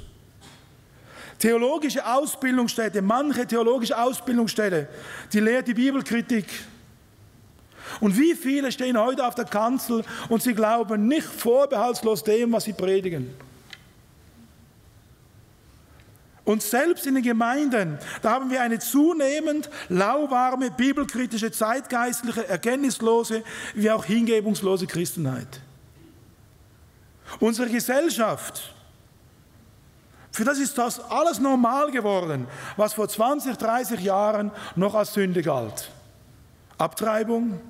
Theologische Ausbildungsstätte, manche theologische Ausbildungsstätte, die lehrt die Bibelkritik. Und wie viele stehen heute auf der Kanzel und sie glauben nicht vorbehaltslos dem, was sie predigen. Und selbst in den Gemeinden, da haben wir eine zunehmend lauwarme, bibelkritische, zeitgeistliche, erkenntnislose, wie auch hingebungslose Christenheit. Unsere Gesellschaft, für das ist das alles normal geworden, was vor 20, 30 Jahren noch als Sünde galt. Abtreibung,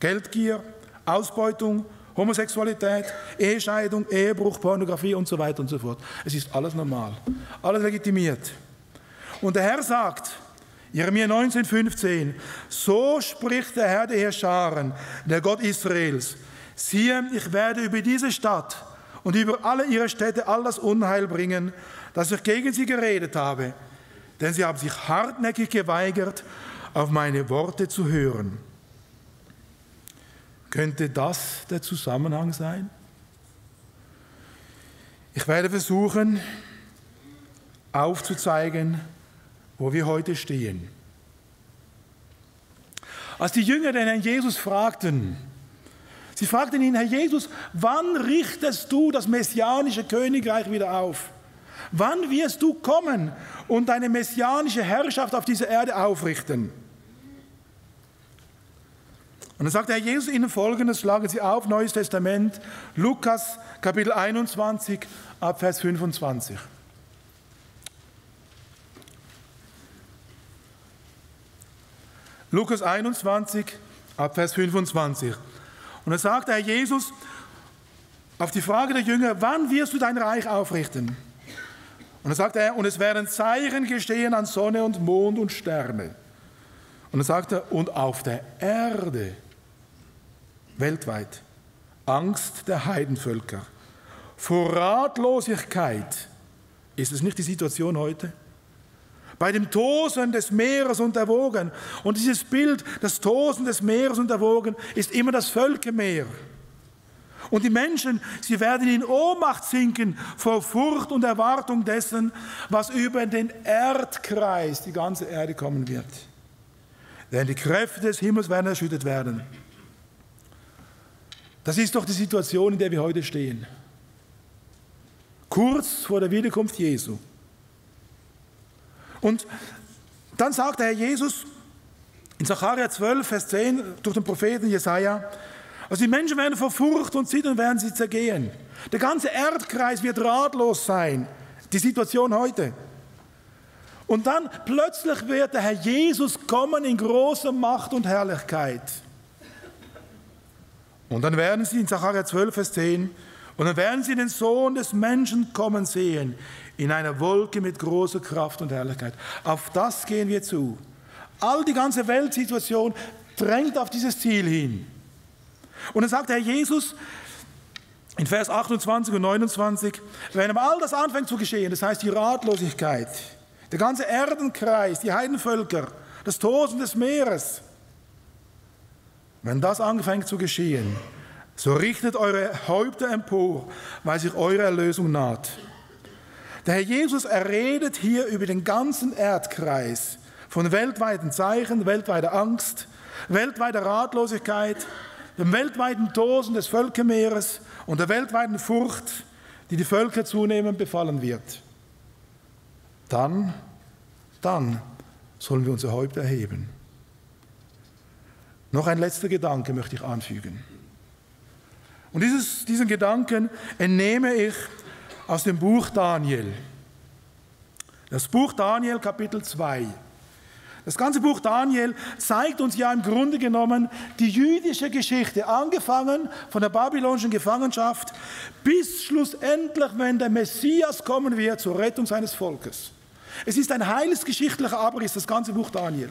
Geldgier, Ausbeutung, Homosexualität, Ehescheidung, Ehebruch, Pornografie und so weiter und so fort. Es ist alles normal, alles legitimiert. Und der Herr sagt, Jeremia 19, 15, so spricht der Herr der Heerscharen, der Gott Israels, siehe, ich werde über diese Stadt und über alle ihre Städte all das Unheil bringen, das ich gegen sie geredet habe, denn sie haben sich hartnäckig geweigert, auf meine Worte zu hören. Könnte das der Zusammenhang sein? Ich werde versuchen, aufzuzeigen, wo wir heute stehen. Als die Jünger den Herrn Jesus fragten, sie fragten ihn, Herr Jesus, wann richtest du das messianische Königreich wieder auf? Wann wirst du kommen und deine messianische Herrschaft auf dieser Erde aufrichten? Und dann sagt der Herr Jesus ihnen Folgendes, schlagen Sie auf, Neues Testament, Lukas Kapitel 21, ab Vers 25. Lukas 21, ab Vers 25. Und dann sagt der Herr Jesus auf die Frage der Jünger, wann wirst du dein Reich aufrichten? Und dann sagt er, und es werden Zeichen geschehen an Sonne und Mond und Sterne. Und dann sagt er, und auf der Erde, weltweit, Angst der Heidenvölker, vor Ratlosigkeit. Ist es nicht die Situation heute? Bei dem Tosen des Meeres und der Wogen. Und dieses Bild, das Tosen des Meeres und der Wogen, ist immer das Völkermeer. Und die Menschen, sie werden in Ohnmacht sinken vor Furcht und Erwartung dessen, was über den Erdkreis, die ganze Erde, kommen wird. Denn die Kräfte des Himmels werden erschüttert werden. Das ist doch die Situation, in der wir heute stehen. Kurz vor der Wiederkunft Jesu. Und dann sagt der Herr Jesus in Sacharja 12, Vers 10, durch den Propheten Jesaja, also die Menschen werden vor Furcht und Zittern werden sie zergehen. Der ganze Erdkreis wird ratlos sein. Die Situation heute. Und dann plötzlich wird der Herr Jesus kommen in großer Macht und Herrlichkeit. Und dann werden sie in Sacharja 12, Vers 10, Und dann werden sie den Sohn des Menschen kommen sehen, in einer Wolke mit großer Kraft und Herrlichkeit. Auf das gehen wir zu. Die ganze Weltsituation drängt auf dieses Ziel hin. Und dann sagt Herr Jesus in Vers 28 und 29, wenn all das anfängt zu geschehen, das heißt die Ratlosigkeit, der ganze Erdenkreis, die Heidenvölker, das Tosen des Meeres, wenn das anfängt zu geschehen, so richtet eure Häupter empor, weil sich eure Erlösung naht. Der Herr Jesus, er redet hier über den ganzen Erdkreis von weltweiten Zeichen, weltweiter Angst, weltweiter Ratlosigkeit, dem weltweiten Tosen des Völkermeeres und der weltweiten Furcht, die die Völker zunehmend befallen wird. Dann sollen wir unsere Häupter erheben. Noch ein letzter Gedanke möchte ich anfügen. Und diesen Gedanken entnehme ich aus dem Buch Daniel. Das Buch Daniel, Kapitel 2. Das ganze Buch Daniel zeigt uns ja im Grunde genommen die jüdische Geschichte, angefangen von der babylonischen Gefangenschaft bis schlussendlich, wenn der Messias kommen wird zur Rettung seines Volkes. Es ist ein heilsgeschichtlicher Abriss, das ganze Buch Daniel.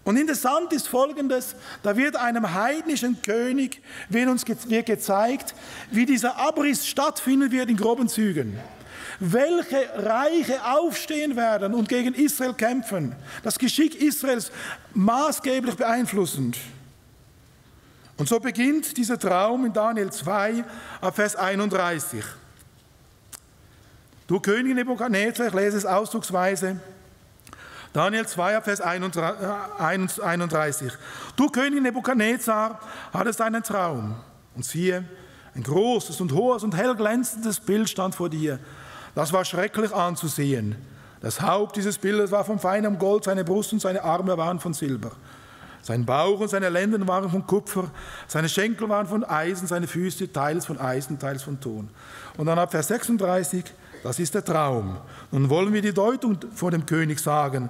Und interessant ist Folgendes, da wird einem heidnischen König, wird gezeigt, wie dieser Abriss stattfinden wird in groben Zügen. Welche Reiche aufstehen werden und gegen Israel kämpfen, das Geschick Israels maßgeblich beeinflussend. Und so beginnt dieser Traum in Daniel 2 ab Vers 31. Du König Nebukadnezar, ich lese es ausdrucksweise, Daniel 2, Vers 31. Du König Nebukadnezar hattest einen Traum und siehe, ein großes und hohes und hell glänzendes Bild stand vor dir. Das war schrecklich anzusehen. Das Haupt dieses Bildes war von feinem Gold, seine Brust und seine Arme waren von Silber. Sein Bauch und seine Lenden waren von Kupfer, seine Schenkel waren von Eisen, seine Füße teils von Eisen, teils von Ton. Und dann ab Vers 36, das ist der Traum. Nun wollen wir die Deutung vor dem König sagen.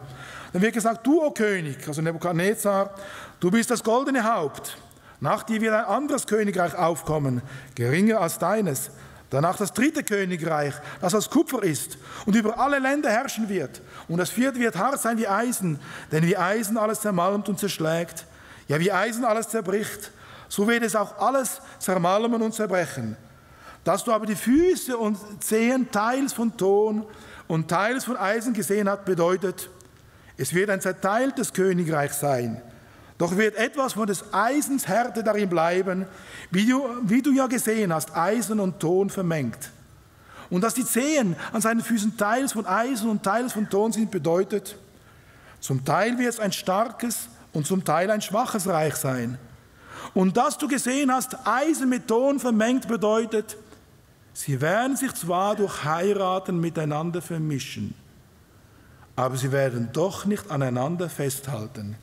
Dann wird gesagt, du, o König, also Nebukadnezar, du bist das goldene Haupt. Nach dir wird ein anderes Königreich aufkommen, geringer als deines. Danach das dritte Königreich, das aus Kupfer ist und über alle Länder herrschen wird. Und das vierte wird hart sein wie Eisen, denn wie Eisen alles zermalmt und zerschlägt, ja wie Eisen alles zerbricht, so wird es auch alles zermalmen und zerbrechen. Dass du aber die Füße und Zehen teils von Ton und teils von Eisen gesehen hast, bedeutet, es wird ein zerteiltes Königreich sein. Doch wird etwas von des Eisens Härte darin bleiben, wie du ja gesehen hast, Eisen und Ton vermengt. Und dass die Zehen an seinen Füßen teils von Eisen und teils von Ton sind, bedeutet, zum Teil wird es ein starkes und zum Teil ein schwaches Reich sein. Und dass du gesehen hast, Eisen mit Ton vermengt, bedeutet, sie werden sich zwar durch Heiraten miteinander vermischen, aber sie werden doch nicht aneinander festhalten,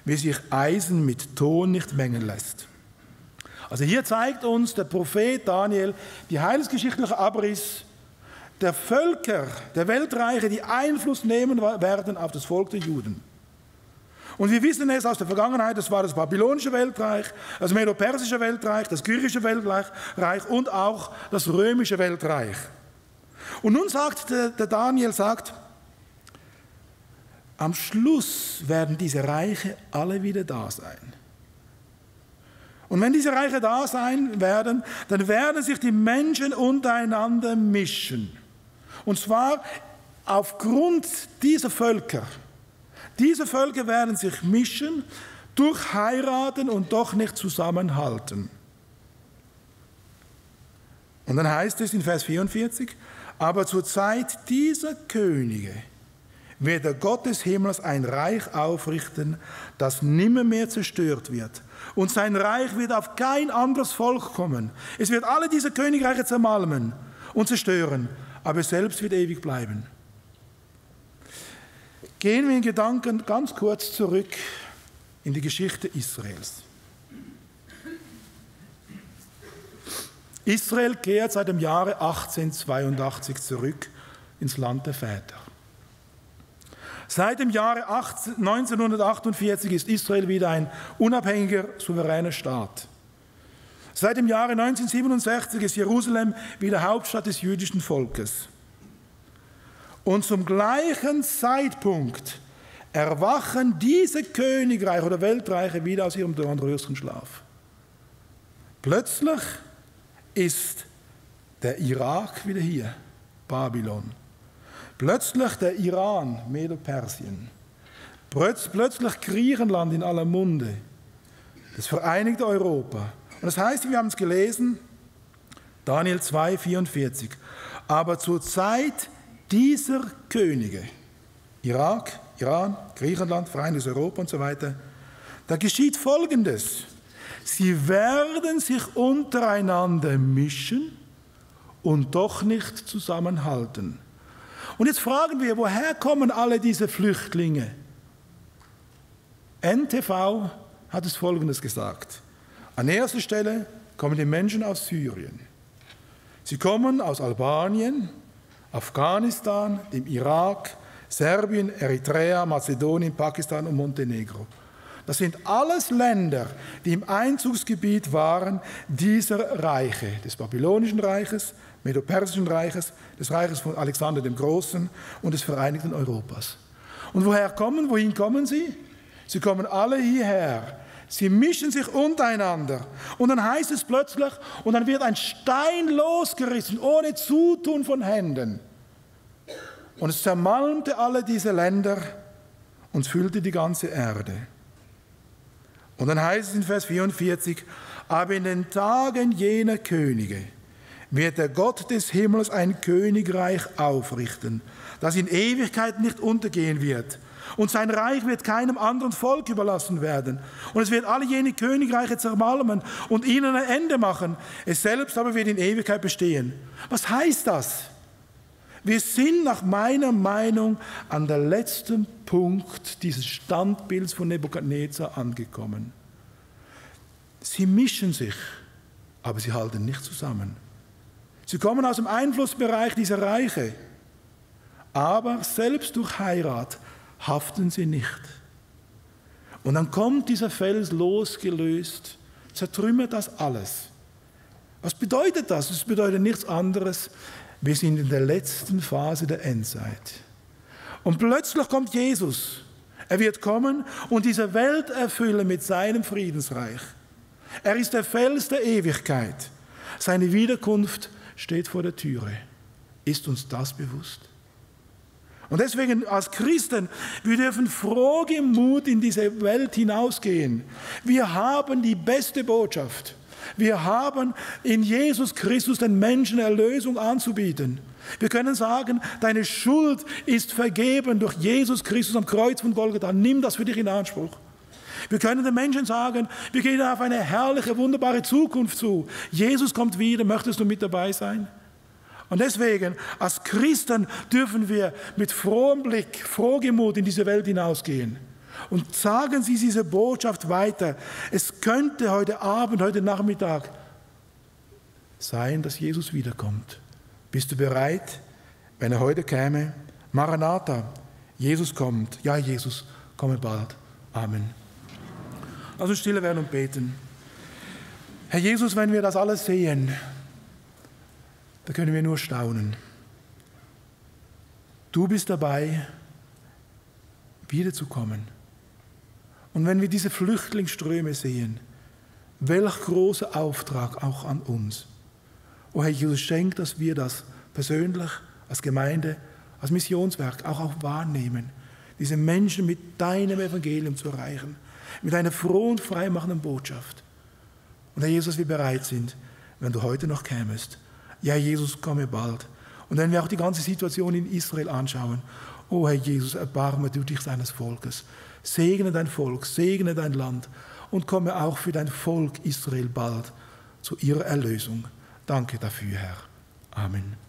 wie sich Eisen mit Ton nicht mengen lässt. Also hier zeigt uns der Prophet Daniel die heilsgeschichtliche Abriss der Völker, der Weltreiche, die Einfluss nehmen werden auf das Volk der Juden. Und wir wissen es aus der Vergangenheit, das war das babylonische Weltreich, das medo-persische Weltreich, das griechische Weltreich und auch das römische Weltreich. Und nun sagt der Daniel, am Schluss werden diese Reiche alle wieder da sein. Und wenn diese Reiche da sein werden, dann werden sich die Menschen untereinander mischen. Und zwar aufgrund dieser Völker. Diese Völker werden sich mischen, durchheiraten und doch nicht zusammenhalten. Und dann heißt es in Vers 44, aber zur Zeit dieser Könige wird der Gott des Himmels ein Reich aufrichten, das nimmermehr zerstört wird. Und sein Reich wird auf kein anderes Volk kommen. Es wird alle diese Königreiche zermalmen und zerstören, aber es selbst wird ewig bleiben. Gehen wir in Gedanken ganz kurz zurück in die Geschichte Israels. Israel kehrt seit dem Jahre 1882 zurück ins Land der Väter. Seit dem Jahre 1948 ist Israel wieder ein unabhängiger, souveräner Staat. Seit dem Jahre 1967 ist Jerusalem wieder Hauptstadt des jüdischen Volkes. Und zum gleichen Zeitpunkt erwachen diese Königreiche oder Weltreiche wieder aus ihrem Dornröschenschlaf. Plötzlich ist der Irak wieder hier, Babylon. Plötzlich der Iran, Medo-Persien. Plötzlich Griechenland in aller Munde, das vereinigte Europa. Und das heißt, wir haben es gelesen, Daniel 2,44. Aber zur Zeit dieser Könige, Irak, Iran, Griechenland, vereinigtes Europa und so weiter, da geschieht Folgendes. Sie werden sich untereinander mischen und doch nicht zusammenhalten. Und jetzt fragen wir, woher kommen alle diese Flüchtlinge? NTV hat es Folgendes gesagt. An erster Stelle kommen die Menschen aus Syrien. Sie kommen aus Albanien, Afghanistan, dem Irak, Serbien, Eritrea, Mazedonien, Pakistan und Montenegro. Das sind alles Länder, die im Einzugsgebiet waren dieser Reiche, des Babylonischen Reiches, Medo-Persischen Reiches, des Reiches von Alexander dem Großen und des Vereinigten Europas. Und wohin kommen sie? Sie kommen alle hierher. Sie mischen sich untereinander. Und dann heißt es plötzlich, und dann wird ein Stein losgerissen, ohne Zutun von Händen. Und es zermalmte alle diese Länder und füllte die ganze Erde. Und dann heißt es in Vers 44, aber in den Tagen jener Könige wird der Gott des Himmels ein Königreich aufrichten, das in Ewigkeit nicht untergehen wird. Und sein Reich wird keinem anderen Volk überlassen werden. Und es wird alle jene Königreiche zermalmen und ihnen ein Ende machen. Es selbst aber wird in Ewigkeit bestehen. Was heißt das? Wir sind nach meiner Meinung an der letzten Punkt dieses Standbilds von Nebukadnezar angekommen. Sie mischen sich, aber sie halten nicht zusammen. Sie kommen aus dem Einflussbereich dieser Reiche, aber selbst durch Heirat haften sie nicht. Und dann kommt dieser Fels losgelöst, zertrümmert das alles. Was bedeutet das? Es bedeutet nichts anderes. Wir sind in der letzten Phase der Endzeit. Und plötzlich kommt Jesus. Er wird kommen und diese Welt erfüllen mit seinem Friedensreich. Er ist der Fels der Ewigkeit. Seine Wiederkunft steht vor der Türe. Ist uns das bewusst? Und deswegen als Christen, wir dürfen frohgemut in diese Welt hinausgehen. Wir haben die beste Botschaft. Wir haben in Jesus Christus den Menschen Erlösung anzubieten. Wir können sagen, deine Schuld ist vergeben durch Jesus Christus am Kreuz von Golgatha. Nimm das für dich in Anspruch. Wir können den Menschen sagen, wir gehen auf eine herrliche, wunderbare Zukunft zu. Jesus kommt wieder, möchtest du mit dabei sein? Und deswegen, als Christen dürfen wir mit frohem Blick, frohgemut in diese Welt hinausgehen. Und sagen Sie diese Botschaft weiter. Es könnte heute Abend, heute Nachmittag sein, dass Jesus wiederkommt. Bist du bereit, wenn er heute käme? Maranatha, Jesus kommt. Ja, Jesus, komme bald. Amen. Also stille werden und beten. Herr Jesus, wenn wir das alles sehen, da können wir nur staunen. Du bist dabei, wiederzukommen. Und wenn wir diese Flüchtlingsströme sehen, welch großer Auftrag auch an uns. O Herr Jesus, schenk, dass wir das persönlich, als Gemeinde, als Missionswerk auch wahrnehmen, diese Menschen mit deinem Evangelium zu erreichen, mit einer frohen, freimachenden Botschaft. Und Herr Jesus, wir bereit sind, wenn du heute noch kämest. Ja, Jesus, komme bald. Und wenn wir auch die ganze Situation in Israel anschauen, o Herr Jesus, erbarme du dich deines Volkes. Segne dein Volk, segne dein Land und komme auch für dein Volk Israel bald zu ihrer Erlösung. Danke dafür, Herr. Amen.